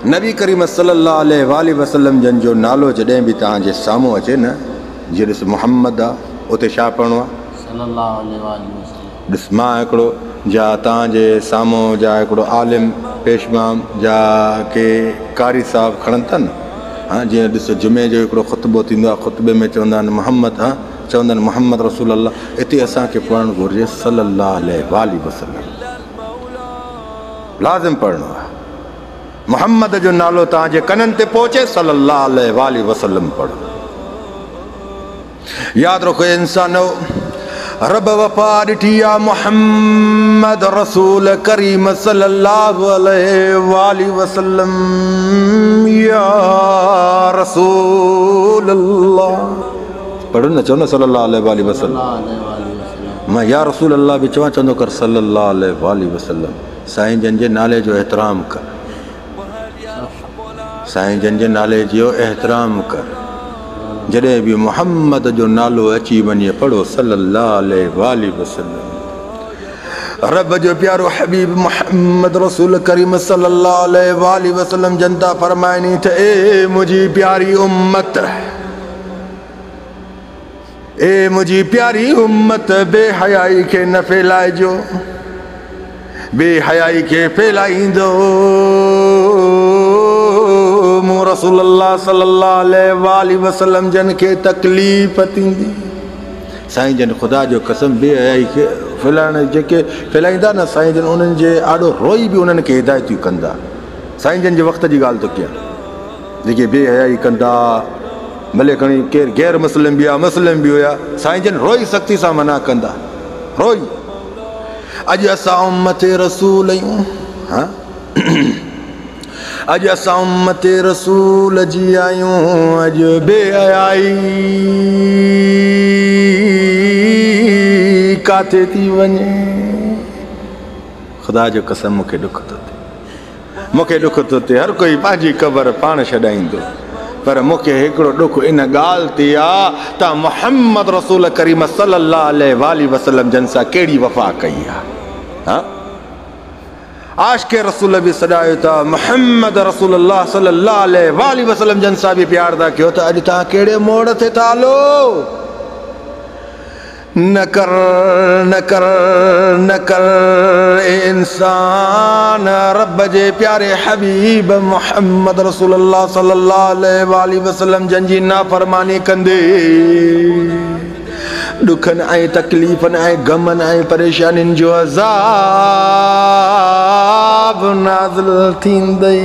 नबी करीम सल्लल्लाहु अलैहि वसल्लम जन जो नालो जॾहिं बि तव्हांजे साम्हूं अचे न, जीअं ॾिस मुहम्मद आहे, उते छा पढ़णो आहे? सल्लल्लाहु अलैहि वसल्लम। ॾिस मां हिकिड़ो जा तव्हांजे साम्हूं जा हिकिड़ो आलिम पेशमाम जा के कारी साहब खणनि था न, हाँ जीअं ॾिस जुमे जो हिकिड़ो ख़ुतबो थींदो आहे, ख़ुतबे में चवंदा आहिनि मोहम्मद, हाँ चवंदा आहिनि मोहम्मद रसूल अल्लाह, हिते असांखे पढ़णु घुरिजे सल्लल्लाहु अलैहि वसल्लम, लाज़िम पढ़णो आहे। मोहम्मद जो नालो तव्हांजे कननि ते पहुचे, सल्लल्लाहु अलैहि वसल्लम पढ़ो। यादि रखो इंसान रब वफ़ा ॾिठी आहे मोहम्मद रसूल करीम सल्लल्लाहु अलैहि वसल्लम, या रसूल अल्लाह पढ़ो न, चओ न सल्लल्लाहु अलैहि वसल्लम। मां या रसूल अल्लाह बि चवां, चवंदो कर सल्लल्लाहु अलैहि वसल्लम। साईं जन जे नाले जो एहतराम कर, साईं जन जे नाले जो एहतराम कर। जॾहिं बि मोहम्मद जो नालो अची वञे पढ़ो सल्लल्लाहु अलैहि वसल्लम। रब जो प्यारो हबीब मोहम्मद रसूल करीम सल्लल्लाहु अलैहि वसल्लम जनता फरमाइनी त ए मुंहिंजी प्यारी उम्मत, ए मुंहिंजी प्यारी उम्मत, बेहयाई खे न फैलाइजो, बेहयाई खे फैलाईंदो मूं रसूलुल्लाह सल्लल्लाहु अलैहि वसल्लम जन खे तकलीफ़ थींदी। साईं जन ख़ुदा जो कसम बेहयाई खे फैलाइण जेके फैलाईंदा न, साईं जन उन्हनि जे आॾो रोई बि उन्हनि खे हिदायतियूं कंदा। साईं जन जे वक़्त जी ॻाल्हि थो कयां, जेके बेहयाई कंदा, भले खणी केरु गैर मुस्लिम बि आहे, मुस्लिम बि हुया, साईं जन रोई सख़्ती सां मना कंदा, रोई। अॼु असां उम्मते रसूल आहियूं, हाँ अॼु असां उम्मते रसूल जी आहियूं, अॼु बेहयाई काथे थी वञे। ख़ुदा जो कसम मूंखे ॾुख थो थिए, मूंखे ॾुख थो थिए। हर कोई पंहिंजी क़बर पाण छॾाईंदो, पर मूंखे हिकिड़ो ॾुख इन ॻाल्हि ते आहे त मोहम्मद रसूल करीम सल्लल्लाहु अलैहि वसल्लम जन सां कहिड़ी वफ़ा कई आहे। हाँ आशिक़े रसूल बि सॾायो था, मोहम्मद रसूलुल्लाह सल्लल्लाहु अलैहि वसल्लम जन सां बि प्यार था कयो, त अॼु तव्हां कहिड़े मोड़ ते था हलो? न कर न कर न कर ए इंसान, रब जे प्यारे हबीब मोहम्मद रसूलुल्लाह सल्लल्लाहु अलैहि वसल्लम जन जी नाफरमानी कंदे ॾुखनि ऐं तकलीफ़नि ऐं ग़मनि ऐं परेशानियुनि जो अज़ाब नाज़िल थींदई।